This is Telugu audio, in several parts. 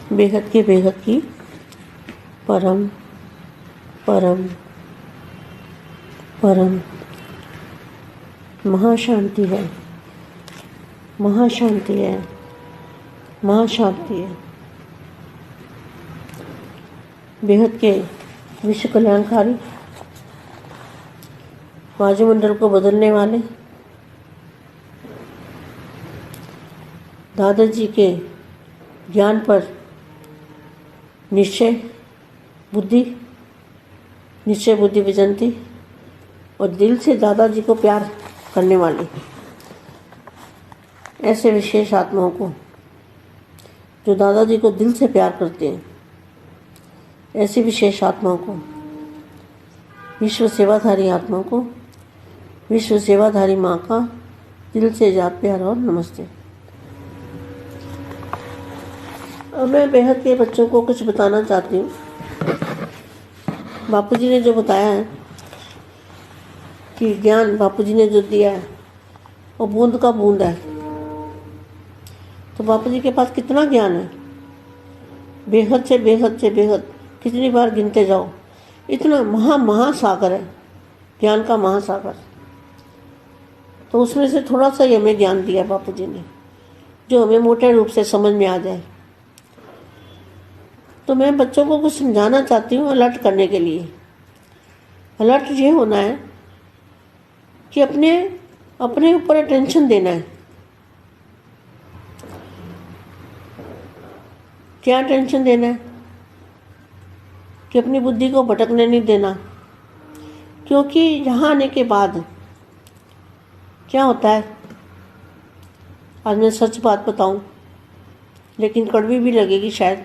बेहद की परम परम परम महाशांति है, महाशांति है, महाशांति है। बेहद के विश्व कल्याणकारी, वायुमंडल को बदलने वाले दादाजी के ज्ञान पर निश्चय बुद्धि विजंती और दिल से दादाजी को प्यार करने वाली ऐसे विशेष आत्माओं को जो दादाजी को दिल से प्यार करते हैं, ऐसी विशेष आत्माओं को, विश्व सेवाधारी आत्माओं को, विश्व सेवाधारी माँ का दिल से याद प्यार और नमस्ते। अब मैं बेहद के बच्चों को कुछ बताना चाहती हूँ। बापूजी ने जो बताया है कि ज्ञान बापूजी ने जो दिया है वो बूंद का बूंद है, तो बापूजी के पास कितना ज्ञान है, बेहद से बेहद कितनी बार गिनते जाओ, इतना महासागर है, ज्ञान का महासागर। तो उसमें से थोड़ा सा ही हमें ज्ञान दिया बापूजी ने, जो हमें मोटे रूप से समझ में आ जाए। तो मैं बच्चों को कुछ समझाना चाहती हूँ अलर्ट करने के लिए। अलर्ट ये होना है कि अपने ऊपर अटेंशन देना है। क्या अटेंशन देना है? कि अपनी बुद्धि को भटकने नहीं देना, क्योंकि यहाँ आने के बाद क्या होता है, आज मैं सच बात बताऊं लेकिन कड़वी भी लगेगी शायद,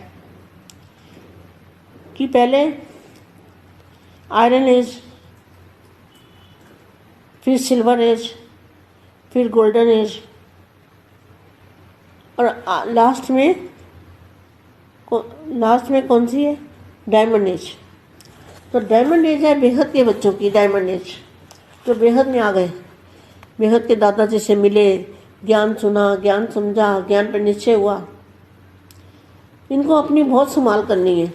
कि पहले आयरन एज, फिर सिल्वर एज, फिर गोल्डन एज और लास्ट में कौन सी है? Diamond age. तो डायमंड एज है बेहद के बच्चों की, डायमंड एज। तो बेहद में आ गए, बेहद के दादाजी से मिले, ज्ञान सुना, ज्ञान समझा, ज्ञान पर निश्चय हुआ। इनको अपनी बहुत संभाल करनी है,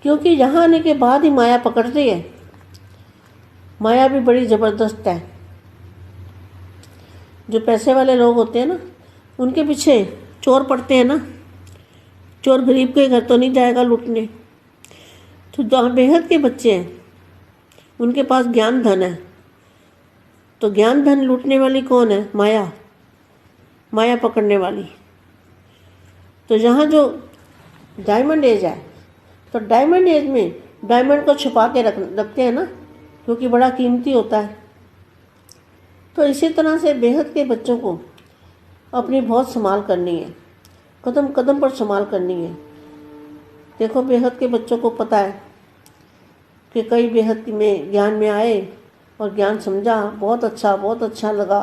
क्योंकि यहाँ आने के बाद ही माया पकड़ती है। माया भी बड़ी ज़बरदस्त है। जो पैसे वाले लोग होते हैं ना, उनके पीछे चोर पड़ते हैं ना, चोर गरीब के घर तो नहीं जाएगा लूटने। तो जहाँ बेहद के बच्चे हैं उनके पास ज्ञान धन है, तो ज्ञान धन लूटने वाली कौन है? माया, माया पकड़ने वाली। तो यहाँ जो डायमंड एज है, तो डायमंड एज में डायमंड को छुपा के रखते हैं ना, क्योंकि बड़ा कीमती होता है। तो इसी तरह से बेहद के बच्चों को अपनी बहुत संभाल करनी है, कदम कदम पर संभाल करनी है। देखो बेहद के बच्चों को पता है कि कई बेहद में ज्ञान में आए और ज्ञान समझा, बहुत अच्छा लगा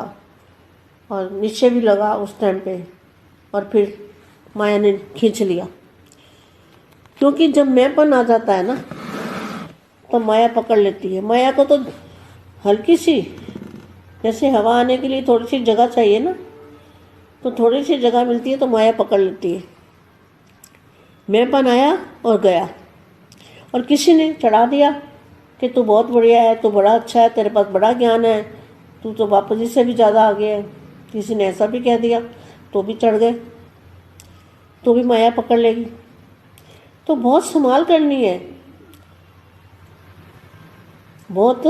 और निश्चय भी लगा उस टाइम पे, और फिर माया ने खींच लिया। क्योंकि जब मैंपन आ जाता है ना, तो माया पकड़ लेती है। माया को तो हल्की सी, जैसे हवा आने के लिए थोड़ी सी जगह चाहिए ना, तो थोड़ी सी जगह मिलती है तो माया पकड़ लेती है। मैंपन आया और गया, और किसी ने चढ़ा दिया कि तू बहुत बढ़िया है, तू बड़ा अच्छा है, तेरे पास बड़ा ज्ञान है, तू तो बापूजी से भी ज़्यादा आगे है। किसी ने ऐसा भी कह दिया तो भी चढ़ गए, तो भी माया पकड़ लेगी। तो बहुत संभाल करनी है, बहुत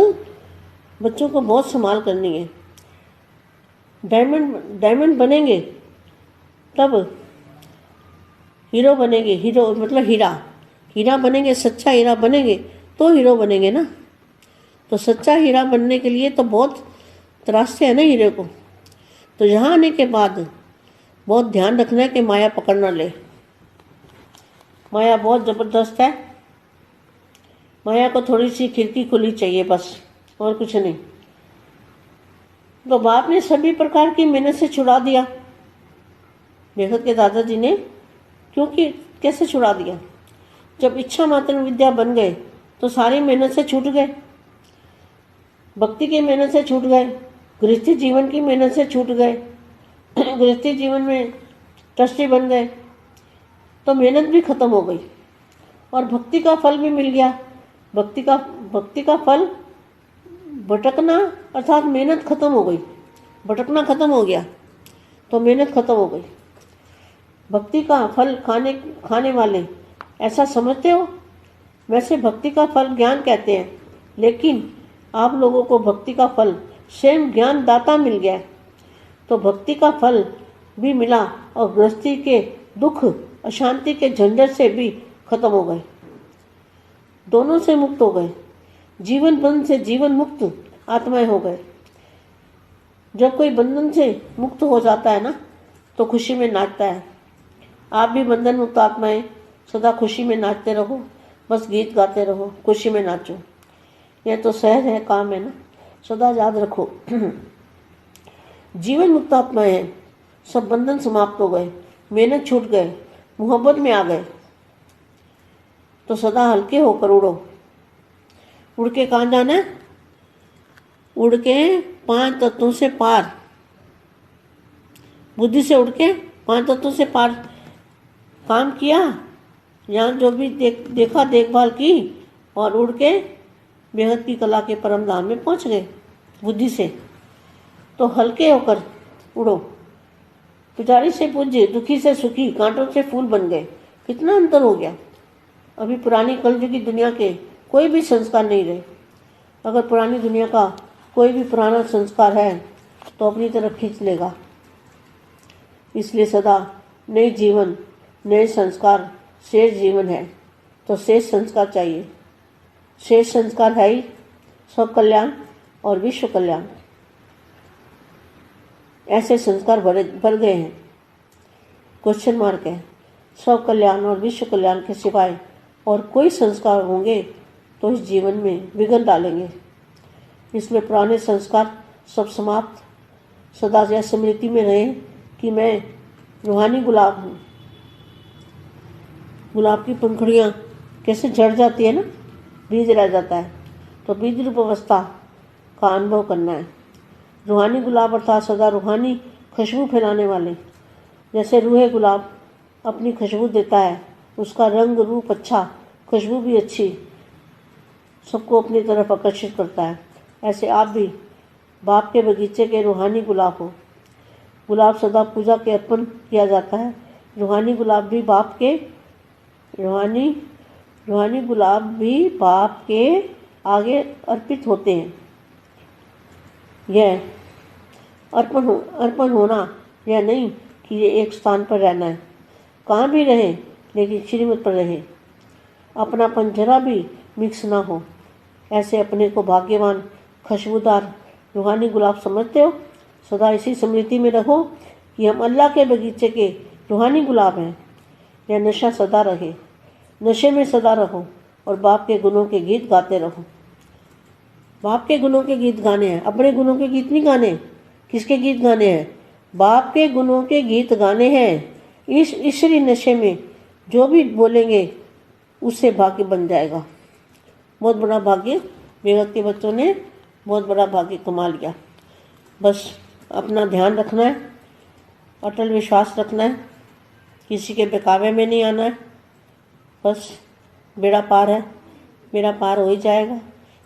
बच्चों को बहुत संभाल करनी है। डायमंड बनेंगे तब हीरो बनेंगे, हीरो मतलब हीरा बनेंगे, सच्चा हीरा बनेंगे तो हीरो बनेंगे ना। तो सच्चा हीरा बनने के लिए तो बहुत तरासते हैं ना हीरे को। तो यहाँ आने के बाद बहुत ध्यान रखना है कि माया पकड़ ना ले। माया बहुत ज़बरदस्त है, माया को थोड़ी सी खिड़की खुली चाहिए बस, और कुछ नहीं। तो बाप ने सभी प्रकार की मेहनत से छुड़ा दिया बेहद के दादाजी ने। क्योंकि कैसे छुड़ा दिया? जब इच्छा मात्र विद्या बन गए तो सारी मेहनत से छूट गए, भक्ति की मेहनत से छूट गए, गृहस्थी जीवन की मेहनत से छूट गए, गृहस्थी जीवन में ट्रस्टी बन गए, तो मेहनत भी खत्म हो गई और भक्ति का फल भी मिल गया। भक्ति का फल भटकना अर्थात मेहनत खत्म हो गई, भटकना खत्म हो गया तो मेहनत खत्म हो गई। भक्ति का फल खाने वाले ऐसा समझते हो? वैसे भक्ति का फल ज्ञान कहते हैं, लेकिन आप लोगों को भक्ति का फल स्वयं ज्ञान दाता मिल गया, तो भक्ति का फल भी मिला और गृहस्थी के दुख अशांति के झंझट से भी खत्म हो गए, दोनों से मुक्त हो गए। जीवन बंधन से जीवन मुक्त आत्माएं हो गए। जब कोई बंधन से मुक्त हो जाता है ना तो खुशी में नाचता है। आप भी बंधन मुक्त आत्माएं सदा खुशी में नाचते रहो, बस गीत गाते रहो, खुशी में नाचो। यह तो सहज है, काम है ना, सदा याद रखो। जीवन मुक्त आत्माएं हैं, सब बंधन समाप्त हो गए, मेहनत छूट गए, मोहब्बत में आ गए, तो सदा हल्के होकर उड़ो। उड़ के कहाँ जाना है? उड़ के 5 तत्वों से पार, बुद्धि से उड़ के 5 तत्वों से पार काम किया, यहाँ जो भी देखा देखभाल की और उड़ के बेहद की कला के परम धाम में पहुँच गए बुद्धि से। तो हल्के होकर उड़ो। पुजारी से पूज्य, दुखी से सुखी, कांटों से फूल बन गए। कितना अंतर हो गया। अभी पुरानी कलयुग की दुनिया के कोई भी संस्कार नहीं रहे। अगर पुरानी दुनिया का कोई भी पुराना संस्कार है तो अपनी तरफ खींच लेगा। इसलिए सदा नए जीवन, नए संस्कार, शेष जीवन है तो शेष संस्कार चाहिए। शेष संस्कार है ही स्व कल्याण और विश्व कल्याण। ऐसे संस्कार भर गए हैं, क्वेश्चन मार्क है। स्व कल्याण और विश्व कल्याण के सिवाय और कोई संस्कार होंगे तो इस जीवन में विघ्न डालेंगे। इसलिए पुराने संस्कार सब समाप्त, सदा यह स्मृति में रहे कि मैं रूहानी गुलाब हूँ। गुलाब की पंखुड़ियाँ कैसे झड़ जाती है ना, बीज रह जाता है, तो बीज रूप अवस्था का अनुभव करना है। रूहानी गुलाब अर्थात सदा रूहानी खुशबू फैलाने वाले। जैसे रूहे गुलाब अपनी खुशबू देता है, उसका रंग रूप अच्छा, खुशबू भी अच्छी, सबको अपनी तरफ आकर्षित करता है। ऐसे आप भी बाप के बगीचे के रूहानी गुलाब हो। गुलाब सदा पूजा के अर्पण किया जाता है। रूहानी गुलाब भी बाप के रूहानी गुलाब भी बाप के आगे अर्पित होते हैं। यह अर्पण होना यह नहीं कि ये एक स्थान पर रहना है, कहाँ भी रहे लेकिन श्रीमत पर रहे, अपनापन जरा भी मिक्स ना हो। ऐसे अपने को भाग्यवान खुशबूदार रूहानी गुलाब समझते हो? सदा इसी स्मृति में रहो कि हम अल्लाह के बगीचे के रूहानी गुलाब हैं। यह नशा सदा रहे, नशे में सदा रहो और बाप के गुणों के गीत गाते रहो। बाप के गुणों के गीत गाने हैं, अपने गुणों के गीत नहीं गाने। किसके गीत गाने हैं? बाप के गुणों के गीत गाने हैं। इस ईश्वरी नशे में जो भी बोलेंगे उससे भाग्य बन जाएगा। बहुत बड़ा भाग्य बेगत के बच्चों ने बहुत बड़ा भाग्य कमा लिया। बस अपना ध्यान रखना है, अटल विश्वास रखना है, किसी के बहकावे में नहीं आना है। बस बेड़ा पार है, बेड़ा पार हो ही जाएगा,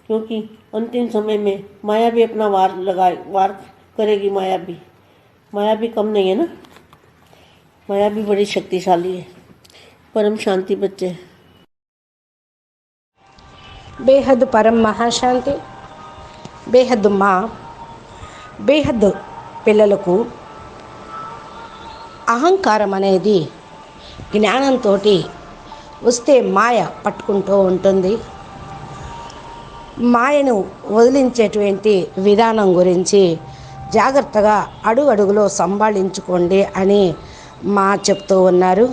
क्योंकि अंतिम समय में माया भी अपना वार करेगी। माया भी कम नहीं है ना, माया भी बड़ी शक्तिशाली है। परम शांति बच्चे, బేహద్ పరం మహాశాంతి. బేహద్ మా బేహద్ పిల్లలకు అహంకారం అనేది జ్ఞానంతో వస్తే మాయ పట్టుకుంటూ ఉంటుంది. మాయను వదిలించేటువంటి విధానం గురించి జాగ్రత్తగా అడుగడుగులో సంభాళించుకోండి అని మా చెప్తూ ఉన్నారు.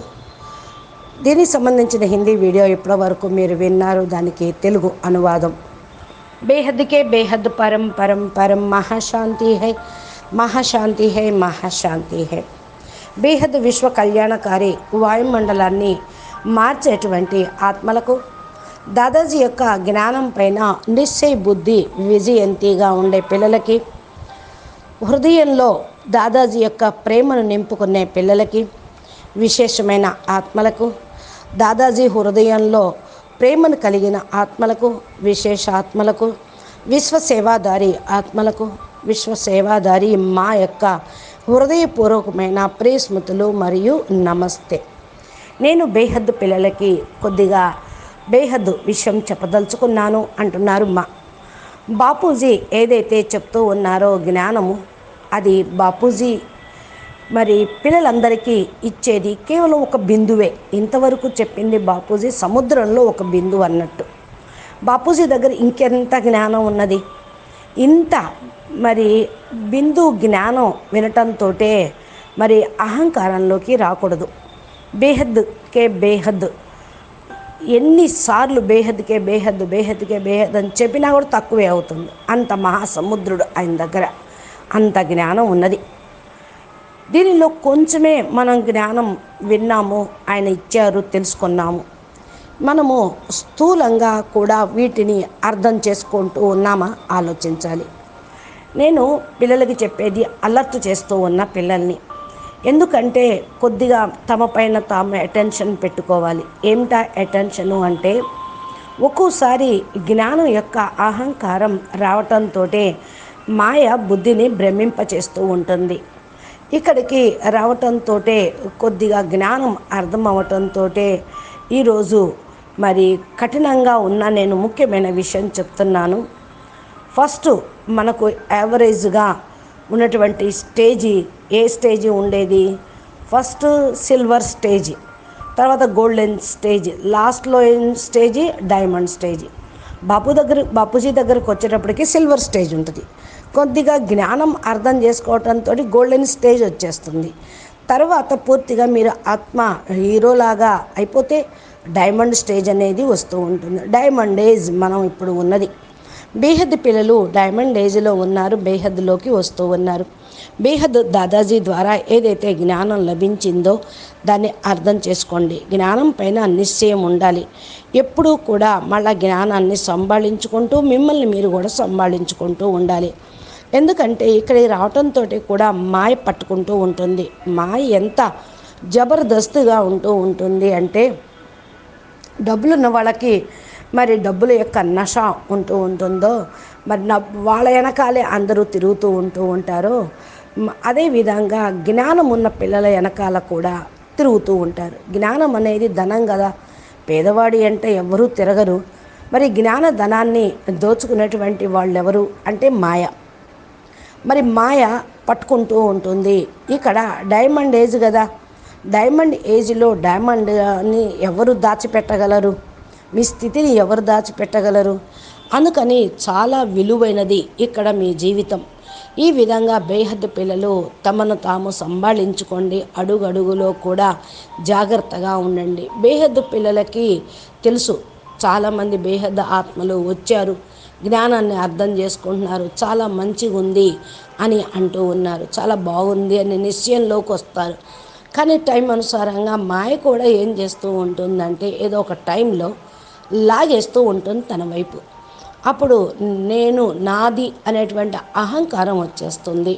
దీనికి సంబంధించిన హిందీ వీడియో ఇప్పటి వరకు మీరు విన్నారు. దానికి తెలుగు అనువాదం. బేహద్కే బేహద్ పరం పరం పరం మహాశాంతి హై, మహాశాంతి హై, మహాశాంతి హై. బేహద్ విశ్వ కళ్యాణకారి వాయుమండలాన్ని మార్చేటువంటి ఆత్మలకు దాదాజీ యొక్క జ్ఞానం పైన నిశ్చయ బుద్ధి విజయంతిగా ఉండే పిల్లలకి, హృదయంలో దాదాజీ యొక్క ప్రేమను నింపుకునే పిల్లలకి, విశేషమైన ఆత్మలకు, దాదాజీ హృదయంలో ప్రేమను కలిగిన ఆత్మలకు, విశేష ఆత్మలకు, విశ్వసేవాదారి ఆత్మలకు, విశ్వసేవాదారి మా యొక్క హృదయపూర్వకమైన ప్రియస్మృతులు మరియు నమస్తే. నేను బేహద్దు పిల్లలకి కొద్దిగా బేహద్దు విషయం చెప్పదలుచుకున్నాను అంటున్నారు మా బాపూజీ. ఏదైతే చెప్తూ ఉన్నారో జ్ఞానము, అది బాపూజీ మరి పిల్లలందరికీ ఇచ్చేది కేవలం ఒక బిందువే. ఇంతవరకు చెప్పింది బాపూజీ సముద్రంలో ఒక బిందువు అన్నట్టు. బాపూజీ దగ్గర ఇంకెంత జ్ఞానం ఉన్నది. ఇంత మరి బిందు జ్ఞానం వినటంతో మరి అహంకారంలోకి రాకూడదు. బేహద్కే బేహద్, ఎన్నిసార్లు బేహద్కే బేహద్ బేహద్కే బేహద్ అని చెప్పినా కూడా తక్కువే అవుతుంది. అంత మహాసముద్రుడు ఆయన దగ్గర, అంత జ్ఞానం ఉన్నది. దీనిలో కొంచెమే మనం జ్ఞానం విన్నాము, ఆయన ఇచ్చారు, తెలుసుకున్నాము. మనము స్థూలంగా కూడా వీటిని అర్థం చేసుకుంటూ ఉన్నామా ఆలోచించాలి. నేను పిల్లలకి చెప్పేది అలర్ట్ చేస్తూ ఉన్న పిల్లల్ని, ఎందుకంటే కొద్దిగా తమ పైన తాము అటెన్షన్ పెట్టుకోవాలి. ఏమిటా అటెన్షను అంటే, ఒక్కోసారి జ్ఞానం యొక్క అహంకారం రావటంతో మాయ బుద్ధిని భ్రమింపచేస్తూ ఉంటుంది. ఇక్కడికి రావటంతో కొద్దిగా జ్ఞానం అర్థం అవటంతో ఈరోజు మరి కఠినంగా ఉన్న నేను ముఖ్యమైన విషయం చెప్తున్నాను. ఫస్ట్ మనకు యావరేజ్గా ఉన్నటువంటి స్టేజీ, ఏ స్టేజీ ఉండేది? ఫస్ట్ సిల్వర్ స్టేజీ, తర్వాత గోల్డెన్ స్టేజీ, లాస్ట్లో స్టేజీ డైమండ్ స్టేజీ. బాపూజీ దగ్గరకు వచ్చేటప్పటికి సిల్వర్ స్టేజ్ ఉంటుంది. కొద్దిగా జ్ఞానం అర్థం చేసుకోవటంతో గోల్డెన్ స్టేజ్ వచ్చేస్తుంది. తర్వాత పూర్తిగా మీరు ఆత్మ హీరోలాగా అయిపోతే డైమండ్ స్టేజ్ అనేది వస్తూ ఉంటుంది. డైమండ్ ఏజ్ మనం ఇప్పుడు ఉన్నది. బేహద్ పిల్లలు డైమండ్ ఏజ్లో ఉన్నారు, బేహద్లోకి వస్తూ ఉన్నారు. బేహద్ దాదాజీ ద్వారా ఏదైతే జ్ఞానం లభించిందో దాన్ని అర్థం చేసుకోండి. జ్ఞానం పైన నిశ్చయం ఉండాలి. ఎప్పుడూ కూడా మళ్ళా జ్ఞానాన్ని సంభాళించుకుంటూ మిమ్మల్ని మీరు కూడా సంభాళించుకుంటూ ఉండాలి. ఎందుకంటే ఇక్కడికి రావటంతో కూడా మాయ పట్టుకుంటూ ఉంటుంది. మాయ ఎంత జబర్దస్త్గా ఉంటూ ఉంటుంది అంటే, డబ్బులున్న వాళ్ళకి మరి డబ్బుల యొక్క నష ఉంటూ ఉంటుందో, మరి వాళ్ళ వెనకాలే అందరూ తిరుగుతూ ఉంటూ ఉంటారో, అదేవిధంగా జ్ఞానం ఉన్న పిల్లల వెనకాల కూడా తిరుగుతూ ఉంటారు. జ్ఞానం అనేది ధనం కదా, పేదవాడి అంటే ఎవరూ తిరగరు. మరి జ్ఞాన ధనాన్ని దోచుకునేటువంటి వాళ్ళు ఎవరు అంటే మాయ. మరి మాయ పట్టుకుంటూ ఉంటుంది. ఇక్కడ డైమండ్ ఏజ్ కదా, డైమండ్ ఏజ్లో డైమండ్ని ఎవరు దాచిపెట్టగలరు? మీ స్థితిని ఎవరు దాచిపెట్టగలరు? అందుకని చాలా విలువైనది ఇక్కడ మీ జీవితం. ఈ విధంగా బేహద్ పిల్లలు తమను తాము సంభాళించుకోండి. అడుగడుగులో కూడా జాగ్రత్తగా ఉండండి. బేహద్ పిల్లలకి తెలుసు, చాలామంది బేహద్ ఆత్మలు వచ్చారు, జ్ఞానాన్ని అర్థం చేసుకుంటున్నారు, చాలా మంచిగా ఉంది అని అంటూ ఉన్నారు, చాలా బాగుంది అని నిశ్చయంలోకి వస్తారు. కానీ టైం అనుసారంగా మాయ కూడా ఏం చేస్తూ ఉంటుందంటే, ఏదో ఒక టైంలో లాగేస్తూ ఉంటుంది తన వైపు. అప్పుడు నేను నాది అనేటువంటి అహంకారం వచ్చేస్తుంది.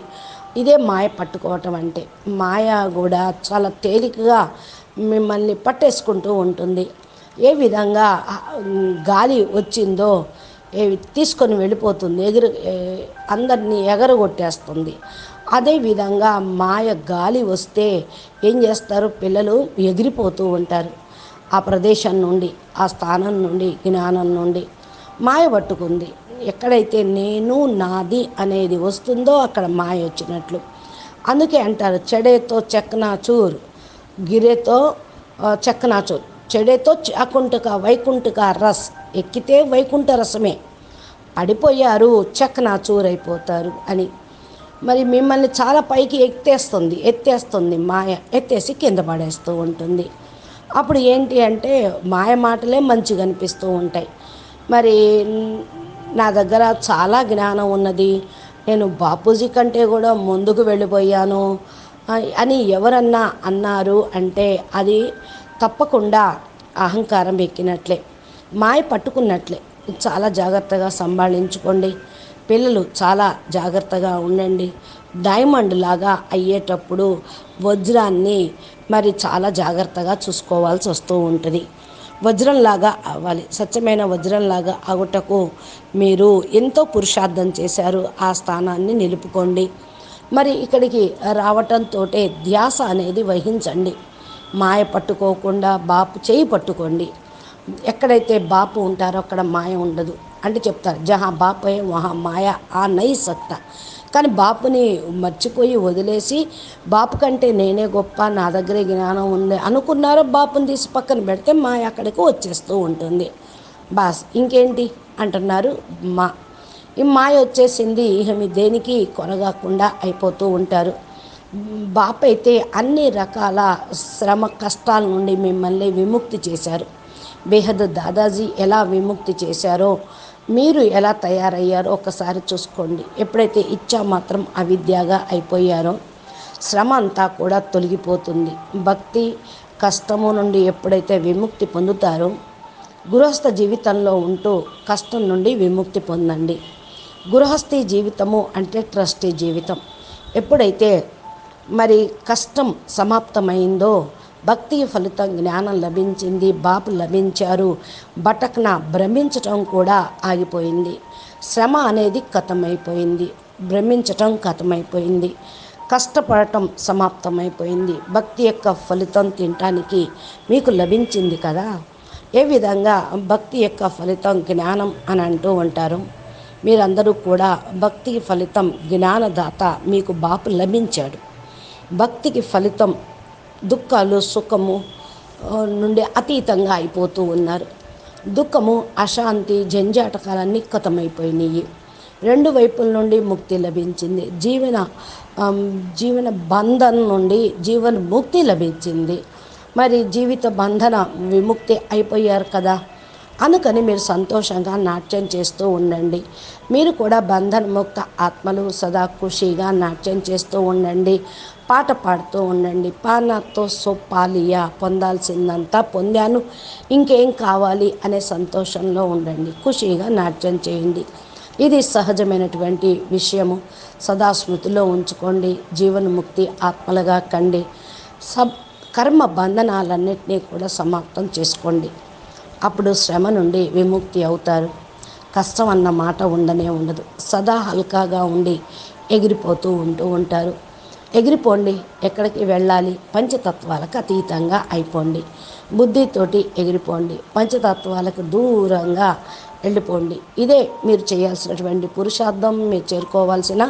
ఇదే మాయ పట్టుకోవటం అంటే. మాయ కూడా చాలా తేలికగా మిమ్మల్ని పట్టేసుకుంటూ ఉంటుంది. ఏ విధంగా గాలి వచ్చిందో తీసుకొని వెళ్ళిపోతుంది, అందరినీ ఎగరగొట్టేస్తుంది. అదేవిధంగా మాయ గాలి వస్తే ఏం చేస్తారు? పిల్లలు ఎగిరిపోతూ ఉంటారు. ఆ ప్రదేశం నుండి, ఆ స్థానం నుండి, జ్ఞానం నుండి మాయ పట్టుకుంది. ఎక్కడైతే నేను నాది అనేది వస్తుందో అక్కడ మాయ వచ్చినట్లు. అందుకే అంటారు, చెడేతో చెక్నాచూర్, గిరేతో చెక్నాచూర్, చెడేతో అకుంటుక వైకుంఠక రస్, ఎక్కితే వైకుంఠ రసమే, పడిపోయారు చెక్నాచూర్ అయిపోతారు అని. మరి మిమ్మల్ని చాలా పైకి ఎత్తేస్తుంది మాయ, ఎత్తేసి కింద పడేస్తూ ఉంటుంది. అప్పుడు ఏంటి అంటే మాయ మాటలే మంచిగా అనిపిస్తూ ఉంటాయి. మరి నా దగ్గర చాలా జ్ఞానం ఉన్నది, నేను బాపూజీ కంటే కూడా ముందుకు వెళ్ళిపోయాను అని ఎవరన్నా అన్నారు అంటే అది తప్పకుండా అహంకారం ఎక్కినట్లే, మాయ పట్టుకున్నట్లే. చాలా జాగ్రత్తగా సంభాళించుకోండి. పిల్లలు చాలా జాగ్రత్తగా ఉండండి. డైమండ్ లాగా అయ్యేటప్పుడు వజ్రాన్ని మరి చాలా జాగ్రత్తగా చూసుకోవాల్సి వస్తూ ఉంటుంది. వజ్రంలాగా అవ్వాలి. స్వచ్ఛమైన వజ్రంలాగా అగుటకు మీరు ఎంతో పురుషార్థం చేశారు. ఆ స్థానాన్ని నిలుపుకోండి. మరి ఇక్కడికి రావటంతో ధ్యాస అనేది వహించండి. మాయ పట్టుకోకుండా బాపు చేయి పట్టుకోండి. ఎక్కడైతే బాపు ఉంటారో అక్కడ మాయ ఉండదు అంటే చెప్తారు. జహా బాపు హై వహా మాయ ఆ నై సక్తా. కానీ బాపుని మర్చిపోయి వదిలేసి బాపు కంటే నేనే గొప్ప, నా దగ్గరే జ్ఞానం ఉంది అనుకున్నారో బాపుని తీసి పక్కన పెడితే మాయ అక్కడికి వచ్చేస్తూ ఉంటుంది. బాస్ ఇంకేంటి అంటున్నారు. ఈ మాయ వచ్చేసింది, ఇక మీ దేనికి కొనగాకుండా అయిపోతూ ఉంటారు. బాపు అయితే అన్ని రకాల శ్రమ కష్టాల నుండి మిమ్మల్ని విముక్తి చేశారు. బేహద్ దాదాజీ ఎలా విముక్తి చేశారో మీరు ఎలా తయారయ్యారో ఒకసారి చూసుకోండి. ఎప్పుడైతే ఇచ్చా మాత్రం అవిద్యగా అయిపోయారో శ్రమ అంతా కూడా తొలగిపోతుంది. భక్తి కష్టము నుండి ఎప్పుడైతే విముక్తి పొందుతారో గృహస్థ జీవితంలో ఉంటూ కష్టం నుండి విముక్తి పొందండి. గృహస్థీ జీవితము అంటే ట్రస్టీ జీవితం. ఎప్పుడైతే మరి కష్టం సమాప్తమైందో భక్తి ఫలితం జ్ఞానం లభించింది, బాపు లభించారు, బటక్న భ్రమించటం కూడా ఆగిపోయింది. శ్రమ అనేది కథమైపోయింది, భ్రమించటం కథమైపోయింది, కష్టపడటం సమాప్తమైపోయింది. భక్తి యొక్క ఫలితం తినటానికి మీకు లభించింది కదా. ఏ విధంగా భక్తి యొక్క ఫలితం జ్ఞానం అని అంటూ ఉంటారు. మీరందరూ కూడా భక్తి ఫలితం జ్ఞానదాత మీకు బాపు లభించాడు. భక్తికి ఫలితం దుఃఖాలు సుఖము నుండి అతీతంగా అయిపోతూ ఉన్నారు. దుఃఖము అశాంతి జంజాటకాలన్నీ కథమైపోయినాయి. రెండు వైపుల నుండి ముక్తి లభించింది. జీవన బంధం నుండి జీవన ముక్తి లభించింది. మరి జీవిత బంధన విముక్తి అయిపోయారు కదా. అందుకని మీరు సంతోషంగా నాట్యం చేస్తూ ఉండండి. మీరు కూడా బంధనముక్త ఆత్మలు సదా ఖుషీగా నాట్యం చేస్తూ ఉండండి. పాట పాడుతూ ఉండండి. పానాతో సొప్పాలియా, పొందాల్సిందంతా పొందాను, ఇంకేం కావాలి అనే సంతోషంలో ఉండండి. ఖుషీగా నాట్యం చేయండి. ఇది సహజమైనటువంటి విషయము. సదా స్మృతిలో ఉంచుకోండి. జీవన్ముక్తి ఆత్మలుగా కండి. కర్మ బంధనాలన్నింటినీ కూడా సమాప్తం చేసుకోండి. అప్పుడు శ్రమ నుండి విముక్తి అవుతారు. కష్టం అన్న మాట ఉండనే ఉండదు. సదా హల్కాగా ఉండి ఎగిరిపోతూ ఉంటారు. ఎగిరిపోండి. ఎక్కడికి వెళ్ళాలి? పంచతత్వాలకు అతీతంగా అయిపోండి. బుద్ధితోటి ఎగిరిపోండి. పంచతత్వాలకు దూరంగా వెళ్ళిపోండి. ఇదే మీరు చేయాల్సినటువంటి పురుషార్థం, మీరు చేరుకోవాల్సిన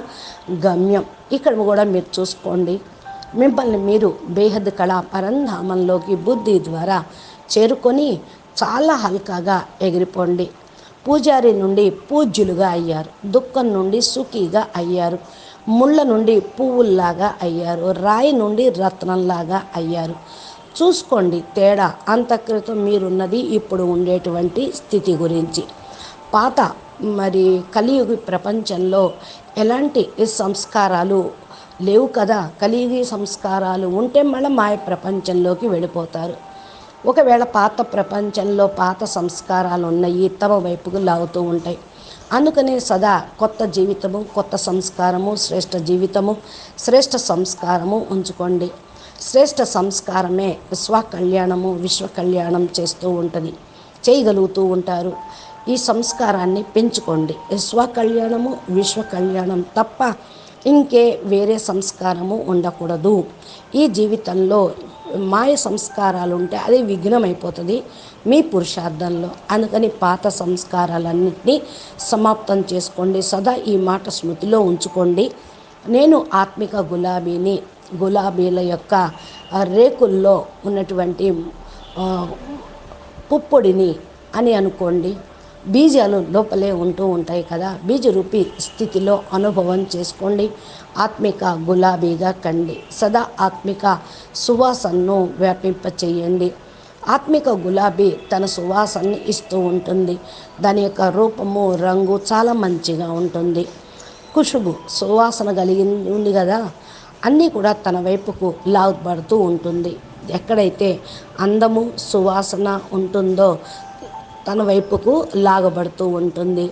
గమ్యం. ఇక్కడ కూడా మీరు చూసుకోండి. మిమ్మల్ని మీరు బేహద్ కళా పరంధామంలోకి బుద్ధి ద్వారా చేరుకొని చాలా హల్కాగా ఎగిరిపోండి. పూజారి నుండి పూజ్యులుగా అయ్యారు. దుఃఖం నుండి సుఖీగా అయ్యారు. ముళ్ళ నుండి పువ్వుల్లాగా అయ్యారు. రాయి నుండి రత్నంలాగా అయ్యారు. చూసుకోండి తేడా. అంతక్రితం మీరున్నది ఇప్పుడు ఉండేటువంటి స్థితి గురించి. పాత మరి కలియుగి ప్రపంచంలో ఎలాంటి సంస్కారాలు లేవు కదా. కలియుగి సంస్కారాలు ఉంటే మళ్ళీ మాయ ప్రపంచంలోకి వెళ్ళిపోతారు. ఒకవేళ పాత ప్రపంచంలో పాత సంస్కారాలు ఉన్నాయి, తమ వైపుకు లాగుతూ ఉంటాయి. అందుకనే సదా కొత్త జీవితము, కొత్త సంస్కారము, శ్రేష్ఠ జీవితము, శ్రేష్ఠ సంస్కారము ఉంచుకోండి. శ్రేష్ఠ సంస్కారమే స్వకళ్యాణము, విశ్వ కళ్యాణం చేస్తూ ఉంటుంది, చేయగలుగుతూ ఉంటారు. ఈ సంస్కారాన్ని పెంచుకోండి. స్వకళ్యాణము, విశ్వ కళ్యాణం తప్ప ఇంకే వేరే సంస్కారము ఉండకూడదు. ఈ జీవితంలో మాయ సంస్కారాలు ఉంటే అది విఘ్నమైపోతుంది మీ పురుషార్థంలో. అందుకని పాత సంస్కారాలన్నింటినీ సమాప్తం చేసుకోండి. సదా ఈ మాట స్మృతిలో ఉంచుకోండి. నేను ఆత్మిక గులాబీని, గులాబీల యొక్క రేకుల్లో ఉన్నటువంటి పుప్పొడిని అని అనుకోండి. బీజాలు లోపలే ఉంటూ ఉంటాయి కదా. బీజరూపి స్థితిలో అనుభవం చేసుకోండి. ఆత్మిక గులాబీగా కండి. సదా ఆత్మిక సువాసనను వ్యాపింపచేయండి. ఆత్మిక గులాబీ తన సువాసనని ఇస్తూ ఉంటుంది. దాని యొక్క రూపము, రంగు చాలా మంచిగా ఉంటుంది. ఖుషుబు సువాసన కలిగి ఉంది కదా, అన్నీ కూడా తన వైపుకు లాగబడుతూ ఉంటుంది. ఎక్కడైతే అందము సువాసన ఉంటుందో తన వైపుకు లాగబడుతూ ఉంటుంది.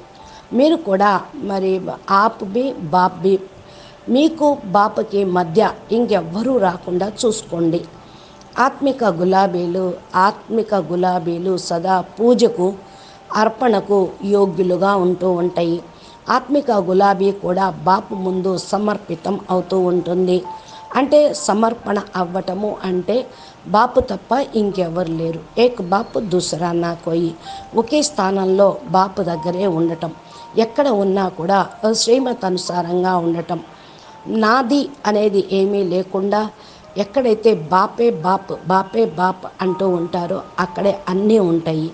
మీరు కూడా మరి ఆప్ బి బాప్ బి మీకు బాపుకి మధ్య ఇంకెవ్వరూ రాకుండా చూసుకోండి. ఆత్మిక గులాబీలు సదా పూజకు అర్పణకు యోగ్యులుగా ఉంటూ ఉంటాయి. ఆత్మిక గులాబీ కూడా బాపు ముందు సమర్పితం అవుతూ ఉంటుంది. అంటే సమర్పణ అవ్వటము అంటే బాపు తప్ప ఇంకెవరు లేరు. ఏక్ బాపు దూసరా నా కోయి. ఒకే స్థానంలో బాపు దగ్గరే ఉండటం, ఎక్కడ ఉన్నా కూడా శ్రీమతానుసారంగా ఉండటం, నాది అనేది ఏమీ లేకుండా ఎక్కడైతే బాపే బాప్ అంటూ ఉంటారో అక్కడే అన్నీ ఉంటాయి.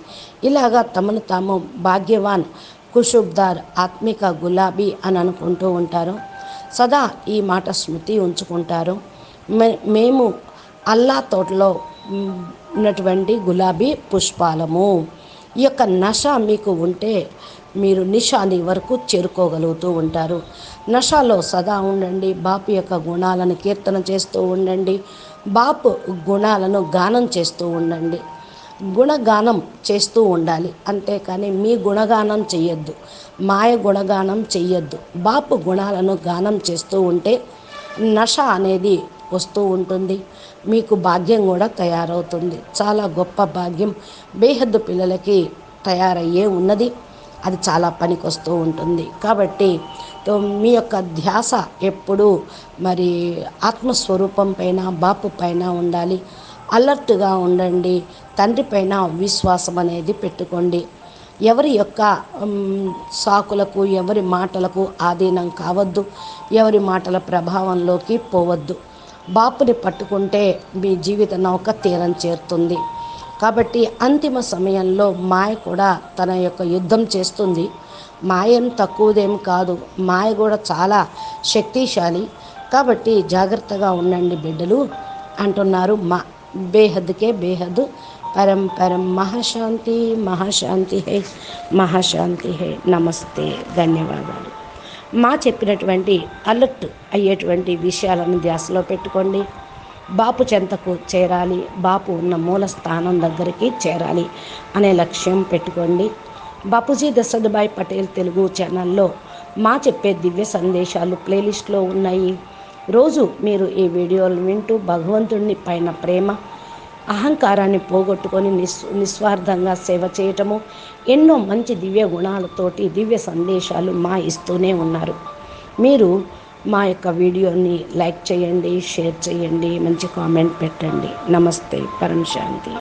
ఇలాగా తమను తాము భాగ్యవాన్, ఖుషుబ్దార్, ఆత్మిక గులాబీ అని అనుకుంటూ ఉంటారు. సదా ఈ మాట స్మృతి ఉంచుకుంటారు. మేము అల్లా తోటలో ఉన్నటువంటి గులాబీ పుష్పాలము. ఈ యొక్క నష మీకు ఉంటే మీరు నిషాని వరకు చేరుకోగలుగుతూ ఉంటారు. నషాలో సదా ఉండండి. బాపు యొక్క గుణాలను కీర్తన చేస్తూ ఉండండి. బాపు గుణాలను గానం చేస్తూ ఉండండి. గుణగానం చేస్తూ ఉండాలి. అంతేకాని మీ గుణగానం చెయ్యొద్దు, మాయ గుణగానం చెయ్యొద్దు. బాపు గుణాలను గానం చేస్తూ ఉంటే నష అనేది వస్తూ ఉంటుంది. మీకు భాగ్యం కూడా తయారవుతుంది. చాలా గొప్ప భాగ్యం బేహద్దు పిల్లలకి తయారయ్యే ఉన్నది. అది చాలా పనికొస్తూ ఉంటుంది. కాబట్టి మీ యొక్క ధ్యాస ఎప్పుడూ మరి ఆత్మస్వరూపం పైన, బాపు పైన ఉండాలి. అలర్ట్గా ఉండండి. తండ్రి పైన విశ్వాసం అనేది పెట్టుకోండి. ఎవరి యొక్క సాకులకు, ఎవరి మాటలకు ఆధీనం కావద్దు. ఎవరి మాటల ప్రభావంలోకి పోవద్దు. బాపుని పట్టుకుంటే మీ జీవిత నౌక తీరం చేరుతుంది. కాబట్టి అంతిమ సమయంలో మాయ కూడా తన యొక్క యుద్ధం చేస్తుంది. మాయం తక్కువదేం కాదు, మాయ కూడా చాలా శక్తిశాలి. కాబట్టి జాగ్రత్తగా ఉండండి బిడ్డలు అంటున్నారు. బేహద్కే బేహద్ పరం పరం మహాశాంతి మహాశాంతి హై. నమస్తే, ధన్యవాదాలు. చెప్పినటువంటి అలర్ట్ అయ్యేటువంటి విషయాలను ధ్యాసలో పెట్టుకోండి. బాపు చెంతకు చేరాలి, బాపు ఉన్న మూల స్థానం దగ్గరికి చేరాలి అనే లక్ష్యం పెట్టుకోండి. బాపూజీ దశరథభాయ్ పటేల్ తెలుగు ఛానల్లో చెప్పే దివ్య సందేశాలు ప్లేలిస్ట్లో ఉన్నాయి. రోజు మీరు ఈ వీడియోలు వింటూ భగవంతుడిని పైన ప్రేమ, అహంకారాన్ని పోగొట్టుకొని నిస్వార్థంగా సేవ చేయటము, ఎన్నో మంచి దివ్య గుణాలతోటి దివ్య సందేశాలు ఇస్తూనే ఉన్నారు. మీరు మా యొక్క వీడియోని లైక్ చేయండి, షేర్ చేయండి, మంచి కామెంట్ పెట్టండి. నమస్తే, పరం శాంతి.